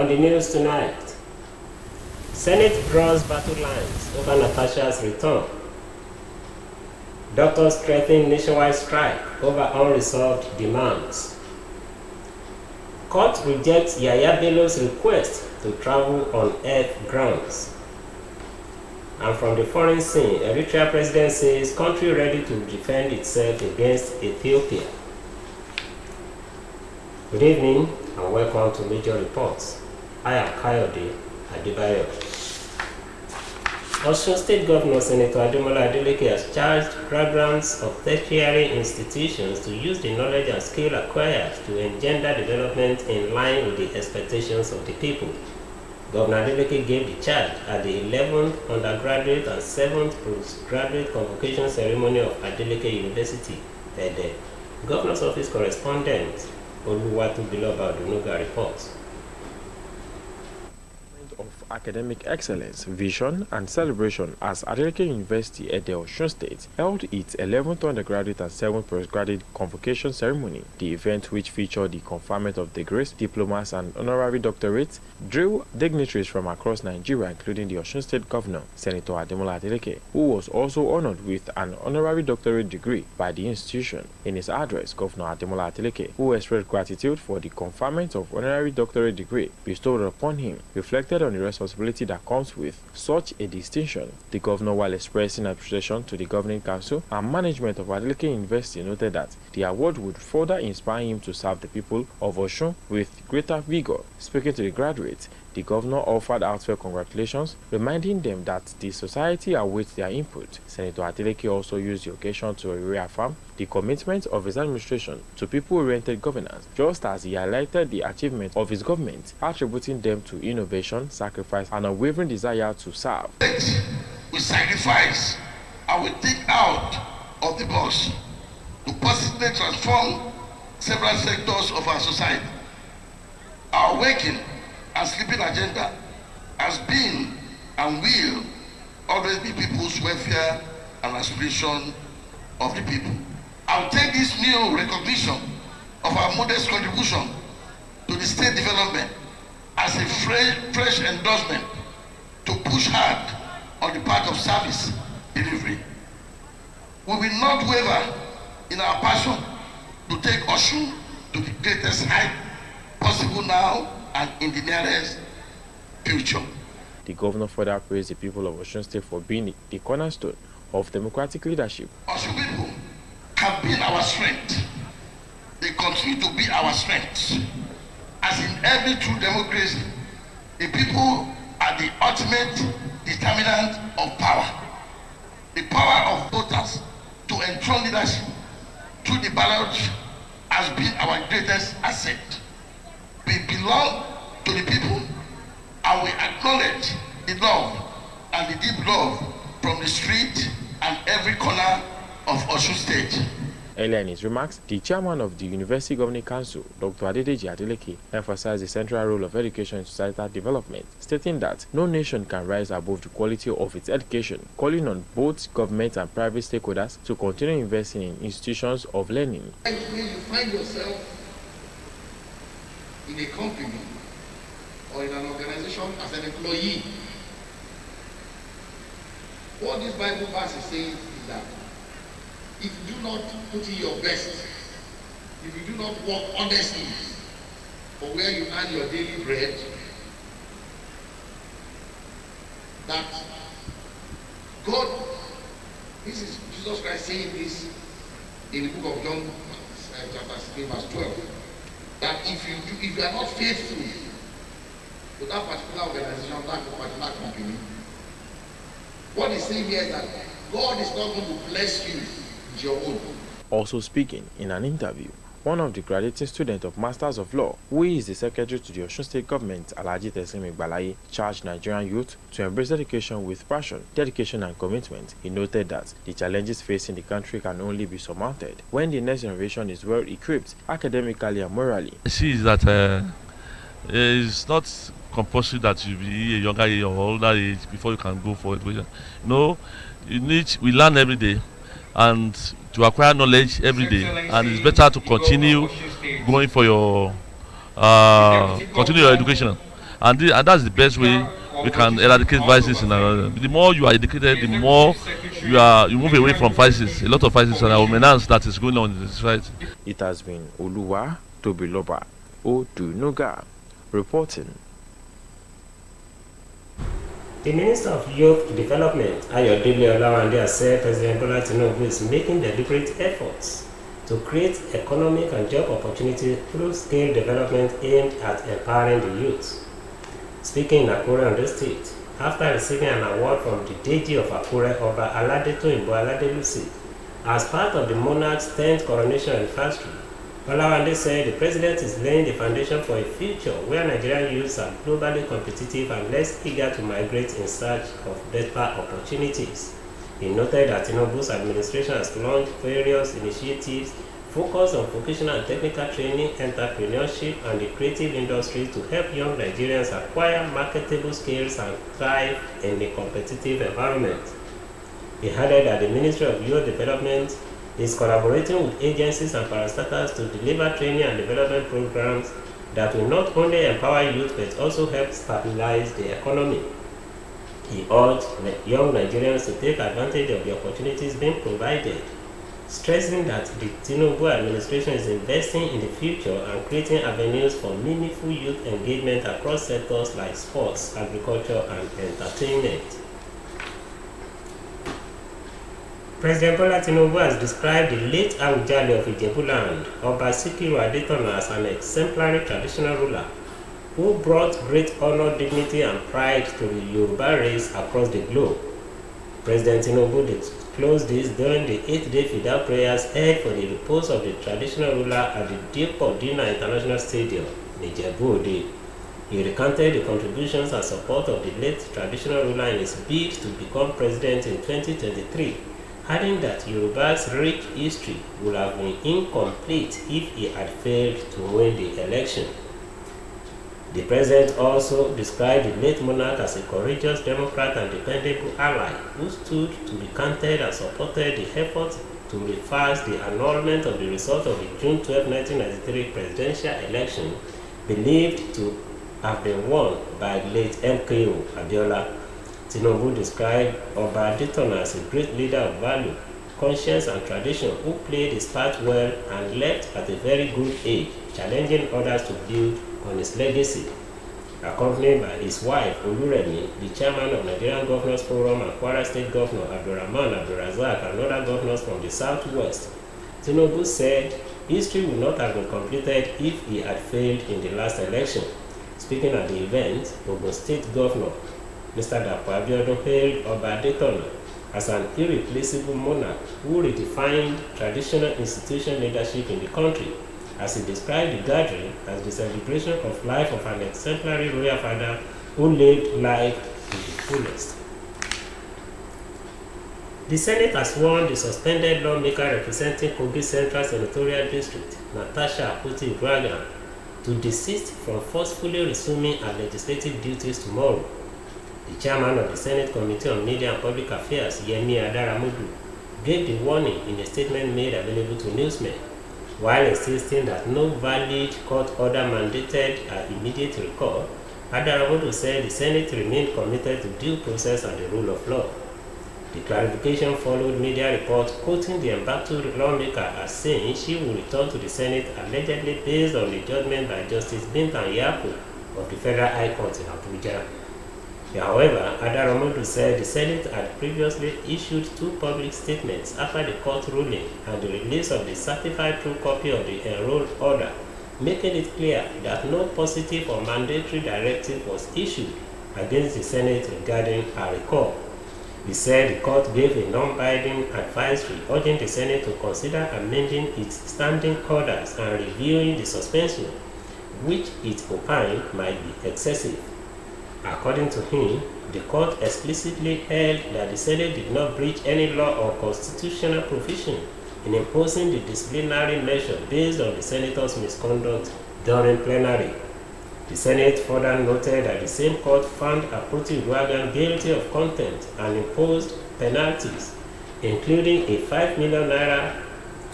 On the news tonight, Senate draws battle lines over Natasha's return. Doctors threaten nationwide strike over unresolved demands. Court rejects Yaya Bello's request to travel on earth grounds. And from the foreign scene, Eritrea president says country ready to defend itself against Ethiopia. Good evening and welcome to Major Reports. I am Kayode Adebayo. Osun State Governor Senator Adeleke has charged graduates of tertiary institutions to use the knowledge and skill acquired to engender development in line with the expectations of the people. Governor Adeleke gave the charge at the 11th undergraduate and 7th postgraduate convocation ceremony of Adeleke University, Ede. Governor's Office correspondent Oluwatobiloba Odunuga reports. Of academic excellence, vision, and celebration as Adeleke University, Ede, Osun State, held its 11th undergraduate and 7th postgraduate convocation ceremony. The event, which featured the conferment of degrees, diplomas, and honorary doctorates, drew dignitaries from across Nigeria, including the Osun State Governor, Senator Ademola Adeleke, who was also honored with an honorary doctorate degree by the institution. In his address, Governor Ademola Adeleke, who expressed gratitude for the conferment of honorary doctorate degree bestowed upon him, reflected on the responsibility that comes with such a distinction. The governor, while expressing appreciation to the governing council and management of Adeleke University, noted that the award would further inspire him to serve the people of Osun with greater vigor. Speaking to the graduates, the governor offered heartfelt congratulations, reminding them that the society awaits their input. Senator Adeleke also used the occasion to reaffirm the commitment of his administration to people-oriented governance, just as he highlighted the achievements of his government, attributing them to innovation, sacrifice, and unwavering desire to serve. We sacrifice and we think out of the box to positively transform several sectors of our society. Our waking and sleeping agenda has been and will always be people's welfare and aspiration of the people. I'll take this new recognition of our modest contribution to the state development as a fresh endorsement to push hard on the part of service delivery. We will not waver in our passion to take Osun to the greatest height possible now and in the nearest future. The governor further praised the people of Osun State for being the cornerstone of democratic leadership. Osun people have been our strength. They continue to be our strength. As in every true democracy, the people are the ultimate determinant of power. The power of voters to enthrone leadership through the ballot has been our greatest asset. We belong to the people and we acknowledge the love and the deep love from the street and every corner of Osun State. Earlier in his remarks, the chairman of the University Governing Council, Dr. Adeleke, emphasized the central role of education in societal development, stating that no nation can rise above the quality of its education, calling on both government and private stakeholders to continue investing in institutions of learning. When you find yourself in a company or in an organization as an employee, what this Bible verse is saying is that if you do not put in your best, if you do not work honestly for where you earn your daily bread, that God, this is Jesus Christ saying this in the book of John, chapter 16, verse 12, that if you are not faithful to that particular organization, that particular company, what he's saying here is that God is not going to bless you with your own. Also speaking in an interview, one of the graduating students of Masters of Law, who is the secretary to the Osun State government, Alhaji Teslim Igbalaye, charged Nigerian youth to embrace education with passion, dedication, and commitment. He noted that the challenges facing the country can only be surmounted when the next generation is well equipped academically and morally. I see is that it's not compulsory that you be a younger age or older age before you can go for education. No, we learn every day and to acquire knowledge every day, and it's better to continue going for your continue your education. and that's the best way we can eradicate vices in our. The more you are educated, the more you move away from vices. A lot of vices and menace that is going on in the society. It has been Oluwa Tobiloba Odunuga reporting. The Minister of Youth Development, Ayodele Olawande, said President Bola Tinubu is making deliberate efforts to create economic and job opportunities through scale development aimed at empowering the youth. Speaking in Akure on the state, after receiving an award from the Deji of Akure, Oba Aladetoyinbo Aladelusi, as part of the monarch's 10th coronation anniversary, Olawande said the president is laying the foundation for a future where Nigerian youths are globally competitive and less eager to migrate in search of better opportunities. He noted that Tinubu's administration has launched various initiatives focused on vocational and technical training, entrepreneurship, and the creative industry to help young Nigerians acquire marketable skills and thrive in a competitive environment. He added that the Ministry of Youth Development is collaborating with agencies and parastatals to deliver training and development programs that will not only empower youth but also help stabilize the economy. He urged young Nigerians to take advantage of the opportunities being provided, stressing that the Tinubu administration is investing in the future and creating avenues for meaningful youth engagement across sectors like sports, agriculture, and entertainment. President Bola Tinubu has described the late Awujale of Ijebuland, Oba Sikiru Adetona, as an exemplary traditional ruler who brought great honor, dignity, and pride to the Yoruba race across the globe. President Tinubu disclosed this during the 8th-day Fidal prayers held for the repose of the traditional ruler at the Depo Dina International Stadium in Ijebu-Ode. He recounted the contributions and support of the late traditional ruler in his bid to become president in 2023, adding that Yoruba's rich history would have been incomplete if he had failed to win the election. The president also described the late monarch as a courageous Democrat and dependable ally who stood to be counted and supported the effort to reverse the annulment of the result of the June 12, 1993 presidential election believed to have been won by late MKO Abiola. Tinubu described Oba Adetona as a great leader of value, conscience, and tradition who played his part well and left at a very good age, challenging others to build on his legacy. Accompanied by his wife Oluremi, the chairman of Nigerian Governors Forum, and Kwara State Governor Abdurrahman Abdulrazak, and other governors from the southwest, Tinubu said history would not have been completed if he had failed in the last election. Speaking at the event, Ogun State Governor Mr. Dapo Abiodun hailed Oba Adetona as an irreplaceable monarch who redefined traditional institutional leadership in the country, as he described the gathering as the celebration of life of an exemplary royal father who lived life to the fullest. The Senate has warned the suspended lawmaker representing Kogi Central Senatorial District, Natasha Akpoti-Uduaghan, to desist from forcefully resuming her legislative duties tomorrow. The chairman of the Senate Committee on Media and Public Affairs, Yemi Adaramodu, gave the warning in a statement made available to newsmen, while insisting that no valid court order mandated her immediate recall. Adaramodu said the Senate remained committed to due process and the rule of law. The clarification followed media reports quoting the embattled lawmaker as saying she will return to the Senate allegedly based on the judgment by Justice Bintan Yako of the Federal High Court in Abuja. However, Adaramodu said the Senate had previously issued 2 public statements after the court ruling and the release of the certified true copy of the enrolled order, making it clear that no positive or mandatory directive was issued against the Senate regarding her recall. He said the court gave a non-binding advisory urging the Senate to consider amending its standing orders and reviewing the suspension, which it opined might be excessive. According to him, the court explicitly held that the Senate did not breach any law or constitutional provision in imposing the disciplinary measure based on the senator's misconduct during plenary. The Senate further noted that the same court found Akpoti-Uduaghan guilty of contempt and imposed penalties, including a 5 million naira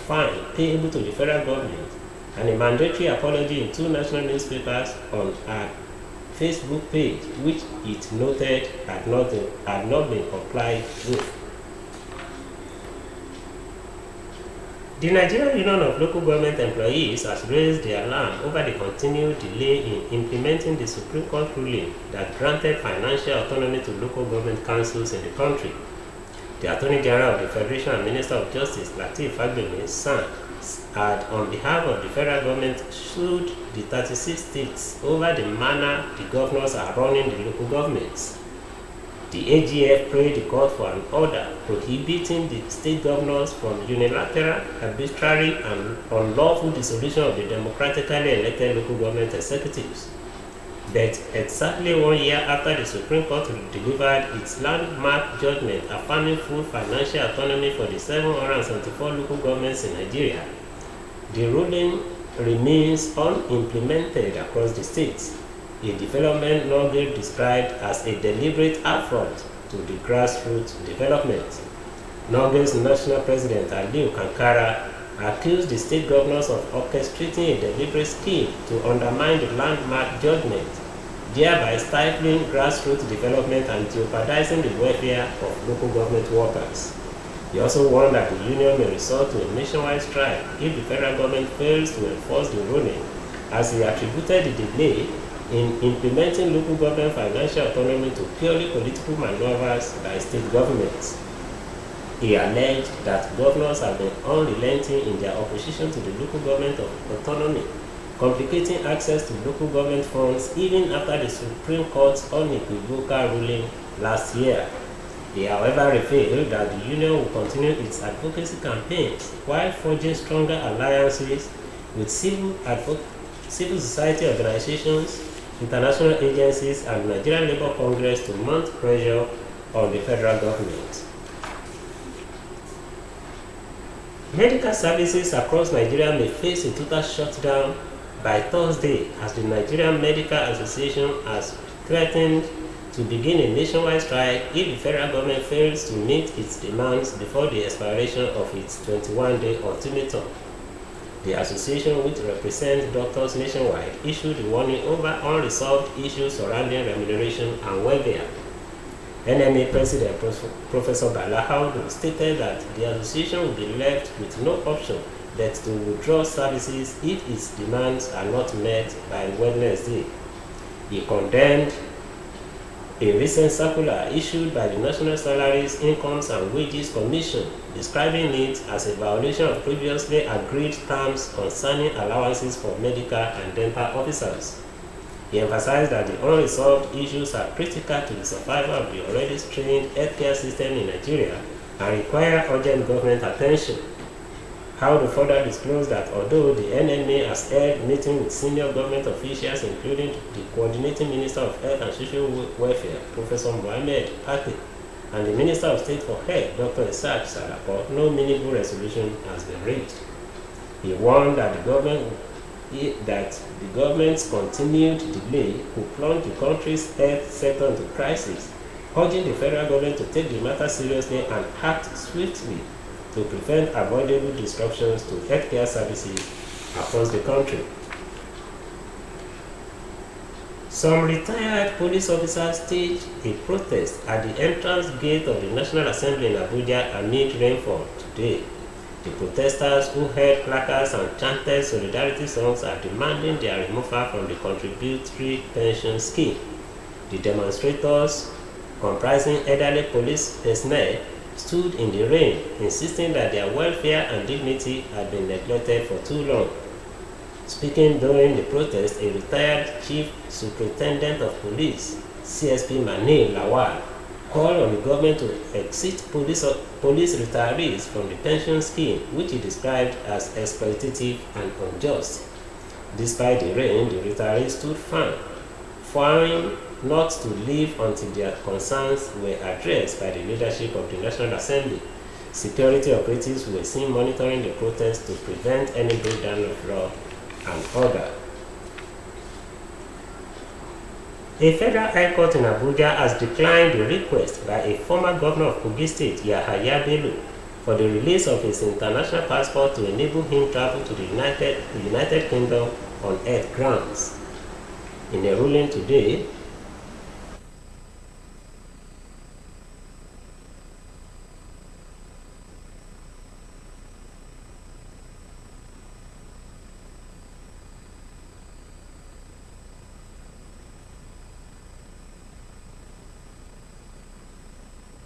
fine payable to the federal government and a mandatory apology in 2 national newspapers on her Facebook page, which it noted had not been complied with. The Nigerian Union of Local Government Employees has raised the alarm over the continued delay in implementing the Supreme Court ruling that granted financial autonomy to local government councils in the country. The Attorney General of the Federation and Minister of Justice, Lateef Fagbemi, had, on behalf of the federal government, sued the 36 states over the manner the governors are running the local governments. The AGF prayed the court for an order prohibiting the state governors from unilateral, arbitrary, and unlawful dissolution of the democratically elected local government executives. But exactly 1 year after the Supreme Court delivered its landmark judgment affirming full financial autonomy for the 774 local governments in Nigeria, the ruling remains unimplemented across the states, a development Nogel described as a deliberate affront to the grassroots development. Nogel's national president, Aliu Kankara, accused the state governors of orchestrating a deliberate scheme to undermine the landmark judgment, thereby stifling grassroots development and jeopardizing the welfare of local government workers. He also warned that the union may resort to a nationwide strike if the federal government fails to enforce the ruling, as he attributed the delay in implementing local government financial autonomy to purely political maneuvers by state governments. He alleged that governors have been unrelenting in their opposition to the local government of autonomy, complicating access to local government funds even after the Supreme Court's unequivocal ruling last year. He, however, revealed that the union will continue its advocacy campaigns while forging stronger alliances with civil society organizations, international agencies, and Nigerian Labour Congress to mount pressure on the federal government. Medical services across Nigeria may face a total shutdown by Thursday, as the Nigerian Medical Association has threatened to begin a nationwide strike if the federal government fails to meet its demands before the expiration of its 21-day ultimatum. The association, which represents doctors nationwide, issued a warning over unresolved issues surrounding remuneration and welfare. NMA President Professor Bala Audu stated that the association will be left with no option but to withdraw services if its demands are not met by Wednesday. He condemned a recent circular issued by the National Salaries, Incomes and Wages Commission, describing it as a violation of previously agreed terms concerning allowances for medical and dental officers. He emphasized that the unresolved issues are critical to the survival of the already strained healthcare system in Nigeria and require urgent government attention. Audu further disclosed that although the NMA has held meetings with senior government officials, including the Coordinating Minister of Health and Social Welfare, Professor Mohammed Pate, and the Minister of State for Health, Dr. Isaac Salako, no meaningful resolution has been reached. He warned that the government's continued delay could plunge the country's health sector into crisis, urging the federal government to take the matter seriously and act swiftly to prevent avoidable disruptions to healthcare services across the country. Some retired police officers staged a protest at the entrance gate of the National Assembly in Abuja amid rainfall today. The protesters, who held placards and chanted solidarity songs, are demanding their removal from the contributory pension scheme. The demonstrators, comprising elderly police personnel, stood in the rain, insisting that their welfare and dignity had been neglected for too long. Speaking during the protest, a retired Chief Superintendent of Police, CSP Mani Lawal, called on the government to exit police retirees from the pension scheme, which he described as exploitative and unjust. Despite the rain, the retirees stood firm, vowing not to leave until their concerns were addressed by the leadership of the National Assembly. Security operatives were seen monitoring the protest to prevent any breakdown of law and order. A federal high court in Abuja has declined the request by a former governor of Kogi State, Yahaya Bello, for the release of his international passport to enable him travel to the United Kingdom on health grounds. In a ruling today,